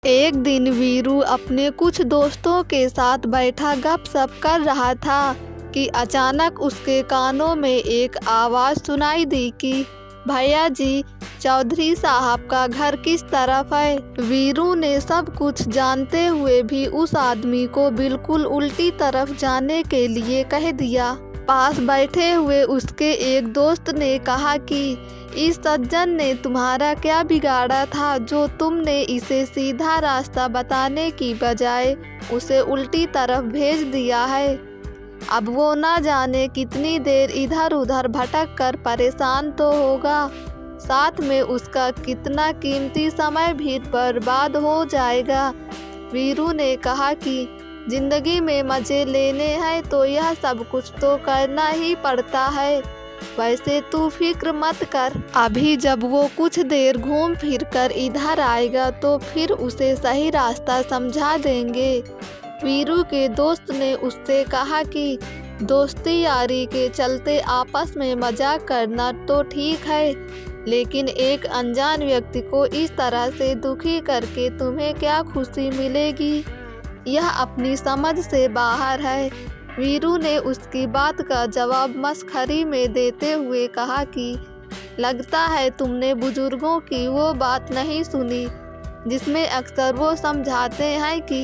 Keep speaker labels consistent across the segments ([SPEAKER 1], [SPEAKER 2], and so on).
[SPEAKER 1] एक दिन वीरू अपने कुछ दोस्तों के साथ बैठा गपशप कर रहा था कि अचानक उसके कानों में एक आवाज़ सुनाई दी कि भैया जी, चौधरी साहब का घर किस तरफ है। वीरू ने सब कुछ जानते हुए भी उस आदमी को बिल्कुल उल्टी तरफ जाने के लिए कह दिया। पास बैठे हुए उसके एक दोस्त ने कहा कि इस सज्जन ने तुम्हारा क्या बिगाड़ा था जो तुमने इसे सीधा रास्ता बताने की बजाय उसे उल्टी तरफ भेज दिया है। अब वो ना जाने कितनी देर इधर उधर भटक कर परेशान तो होगा, साथ में उसका कितना कीमती समय भी बर्बाद हो जाएगा। वीरू ने कहा कि जिंदगी में मज़े लेने हैं तो यह सब कुछ तो करना ही पड़ता है। वैसे तू फिक्र मत कर, अभी जब वो कुछ देर घूम फिर कर इधर आएगा तो फिर उसे सही रास्ता समझा देंगे। वीरू के दोस्त ने उससे कहा कि दोस्ती यारी के चलते आपस में मजाक करना तो ठीक है, लेकिन एक अनजान व्यक्ति को इस तरह से दुखी करके तुम्हें क्या खुशी मिलेगी, यह अपनी समझ से बाहर है। वीरू ने उसकी बात का जवाब मस्खरी में देते हुए कहा कि लगता है तुमने बुजुर्गों की वो बात नहीं सुनी जिसमें अक्सर वो समझाते हैं कि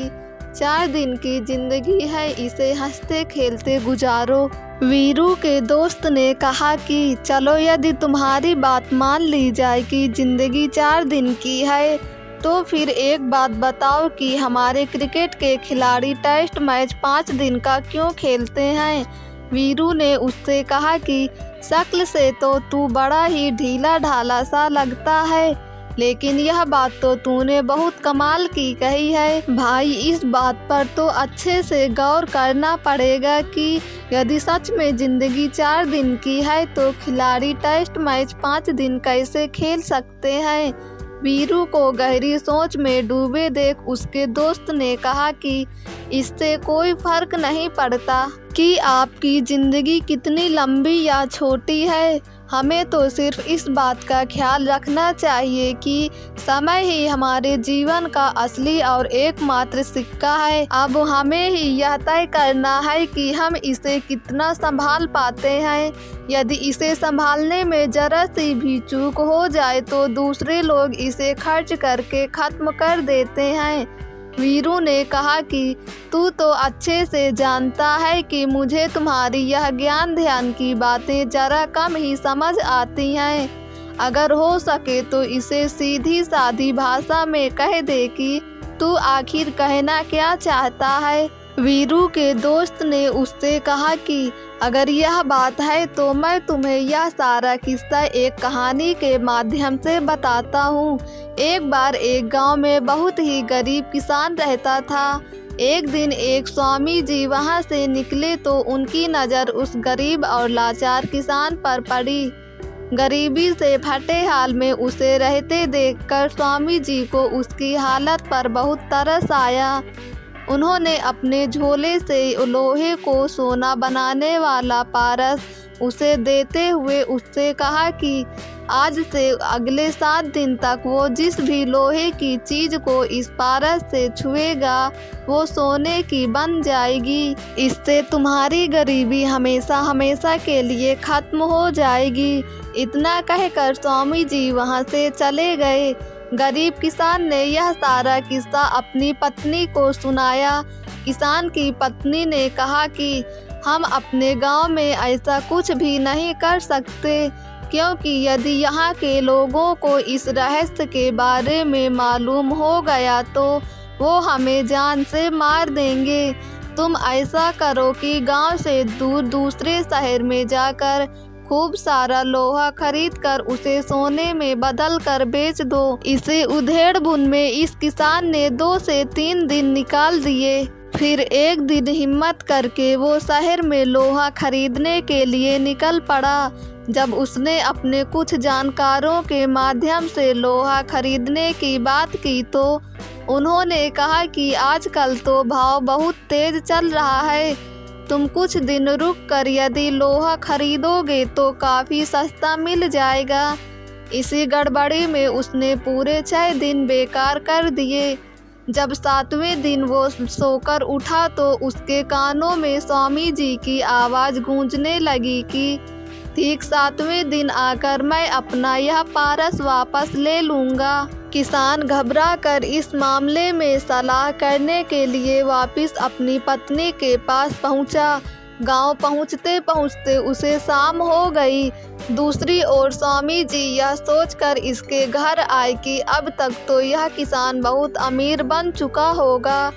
[SPEAKER 1] 4 दिन की जिंदगी है, इसे हंसते खेलते गुजारो। वीरू के दोस्त ने कहा कि चलो यदि तुम्हारी बात मान ली जाए कि जिंदगी 4 दिन की है तो फिर एक बात बताओ कि हमारे क्रिकेट के खिलाड़ी टेस्ट मैच 5 दिन का क्यों खेलते हैं। वीरू ने उससे कहा कि शक्ल से तो तू बड़ा ही ढीला ढाला सा लगता है, लेकिन यह बात तो तूने बहुत कमाल की कही है। भाई, इस बात पर तो अच्छे से गौर करना पड़ेगा कि यदि सच में ज़िंदगी 4 दिन की है तो खिलाड़ी टेस्ट मैच 5 दिन कैसे खेल सकते हैं। वीरू को गहरी सोच में डूबे देख उसके दोस्त ने कहा कि इससे कोई फर्क नहीं पड़ता कि आपकी ज़िंदगी कितनी लंबी या छोटी है, हमें तो सिर्फ इस बात का ख्याल रखना चाहिए कि समय ही हमारे जीवन का असली और एकमात्र सिक्का है। अब हमें ही यह तय करना है कि हम इसे कितना संभाल पाते हैं। यदि इसे संभालने में जरा सी भी चूक हो जाए तो दूसरे लोग इसे खर्च करके ख़त्म कर देते हैं। वीरू ने कहा कि तू तो अच्छे से जानता है कि मुझे तुम्हारी यह ज्ञान ध्यान की बातें जरा कम ही समझ आती हैं। अगर हो सके तो इसे सीधी सादी भाषा में कह दे कि तू आखिर कहना क्या चाहता है। वीरू के दोस्त ने उससे कहा कि अगर यह बात है तो मैं तुम्हें यह सारा किस्सा एक कहानी के माध्यम से बताता हूँ। एक बार एक गांव में बहुत ही गरीब किसान रहता था। एक दिन एक स्वामी जी वहां से निकले तो उनकी नज़र उस गरीब और लाचार किसान पर पड़ी। गरीबी से फटे हाल में उसे रहते देखकर स्वामी जी को उसकी हालत पर बहुत तरस आया। उन्होंने अपने झोले से लोहे को सोना बनाने वाला पारस उसे देते हुए उससे कहा कि आज से अगले 7 दिन तक वो जिस भी लोहे की चीज़ को इस पारस से छुएगा वो सोने की बन जाएगी। इससे तुम्हारी गरीबी हमेशा हमेशा के लिए ख़त्म हो जाएगी। इतना कहकर स्वामी जी वहाँ से चले गए। गरीब किसान ने यह सारा किस्सा अपनी पत्नी को सुनाया। किसान की पत्नी ने कहा कि हम अपने गांव में ऐसा कुछ भी नहीं कर सकते, क्योंकि यदि यहाँ के लोगों को इस रहस्य के बारे में मालूम हो गया तो वो हमें जान से मार देंगे। तुम ऐसा करो कि गांव से दूर दूसरे शहर में जाकर खूब सारा लोहा खरीद कर उसे सोने में बदल कर बेच दो। इसे उधेड़ बुन में इस किसान ने 2 से 3 दिन निकाल दिए। फिर एक दिन हिम्मत करके वो शहर में लोहा खरीदने के लिए निकल पड़ा। जब उसने अपने कुछ जानकारों के माध्यम से लोहा खरीदने की बात की तो उन्होंने कहा कि आजकल तो भाव बहुत तेज चल रहा है, तुम कुछ दिन रुक कर यदि लोहा खरीदोगे तो काफ़ी सस्ता मिल जाएगा। इसी गड़बड़ी में उसने पूरे 6 दिन बेकार कर दिए। जब 7वें दिन वो सोकर उठा तो उसके कानों में स्वामी जी की आवाज़ गूंजने लगी कि ठीक 7वें दिन आकर मैं अपना यह पारस वापस ले लूँगा। किसान घबरा कर इस मामले में सलाह करने के लिए वापस अपनी पत्नी के पास पहुँचा। गांव पहुँचते पहुँचते उसे शाम हो गई। दूसरी ओर स्वामी जी यह सोचकर इसके घर आए कि अब तक तो यह किसान बहुत अमीर बन चुका होगा,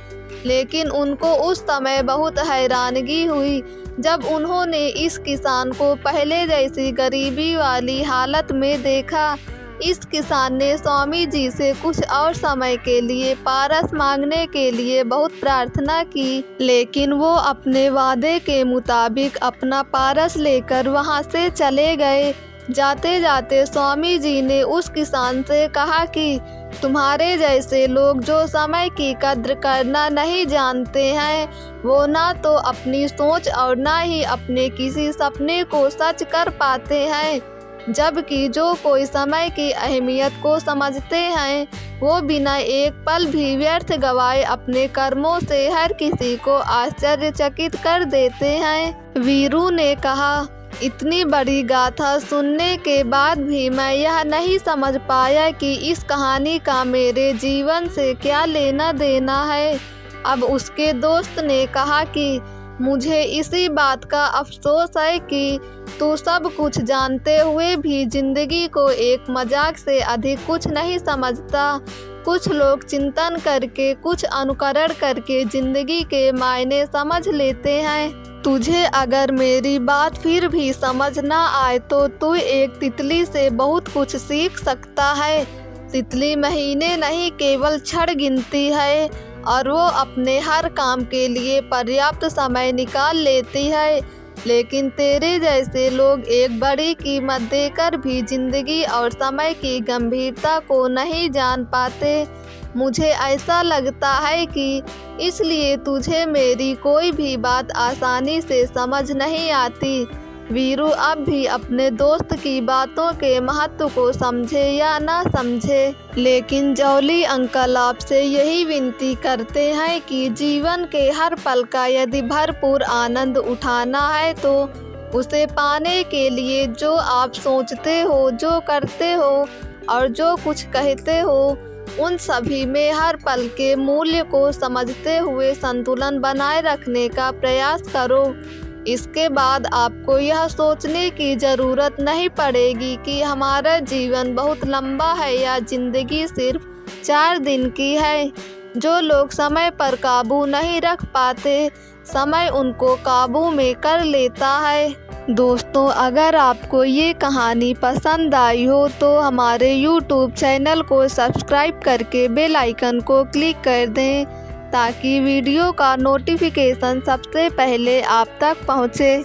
[SPEAKER 1] लेकिन उनको उस समय बहुत हैरानगी हुई जब उन्होंने इस किसान को पहले जैसी गरीबी वाली हालत में देखा। इस किसान ने स्वामी जी से कुछ और समय के लिए पारस मांगने के लिए बहुत प्रार्थना की, लेकिन वो अपने वादे के मुताबिक अपना पारस लेकर वहाँ से चले गए। जाते जाते स्वामी जी ने उस किसान से कहा कि तुम्हारे जैसे लोग जो समय की कद्र करना नहीं जानते हैं, वो ना तो अपनी सोच और ना ही अपने किसी सपने को सच कर पाते हैं, जबकि जो कोई समय की अहमियत को समझते हैं वो बिना एक पल भी व्यर्थ गवाए अपने कर्मों से हर किसी को आश्चर्यचकित कर देते हैं। वीरू ने कहा, इतनी बड़ी गाथा सुनने के बाद भी मैं यह नहीं समझ पाया कि इस कहानी का मेरे जीवन से क्या लेना देना है। अब उसके दोस्त ने कहा कि मुझे इसी बात का अफसोस है कि तू सब कुछ जानते हुए भी जिंदगी को एक मजाक से अधिक कुछ नहीं समझता। कुछ लोग चिंतन करके, कुछ अनुकरण करके जिंदगी के मायने समझ लेते हैं। तुझे अगर मेरी बात फिर भी समझ ना आए तो तू एक तितली से बहुत कुछ सीख सकता है। तितली महीने नहीं केवल क्षण गिनती है और वो अपने हर काम के लिए पर्याप्त समय निकाल लेती है, लेकिन तेरे जैसे लोग एक बड़ी कीमत देकर भी जिंदगी और समय की गंभीरता को नहीं जान पाते। मुझे ऐसा लगता है कि इसलिए तुझे मेरी कोई भी बात आसानी से समझ नहीं आती। वीरू अब भी अपने दोस्त की बातों के महत्व को समझे या ना समझे, लेकिन जौली अंकल आपसे यही विनती करते हैं कि जीवन के हर पल का यदि भरपूर आनंद उठाना है तो उसे पाने के लिए जो आप सोचते हो, जो करते हो और जो कुछ कहते हो, उन सभी में हर पल के मूल्य को समझते हुए संतुलन बनाए रखने का प्रयास करो। इसके बाद आपको यह सोचने की ज़रूरत नहीं पड़ेगी कि हमारा जीवन बहुत लंबा है या ज़िंदगी सिर्फ 4 दिन की है। जो लोग समय पर काबू नहीं रख पाते, समय उनको काबू में कर लेता है। दोस्तों, अगर आपको ये कहानी पसंद आई हो तो हमारे YouTube चैनल को सब्सक्राइब करके बेल आइकन को क्लिक कर दें ताकि वीडियो का नोटिफिकेशन सबसे पहले आप तक पहुँचे।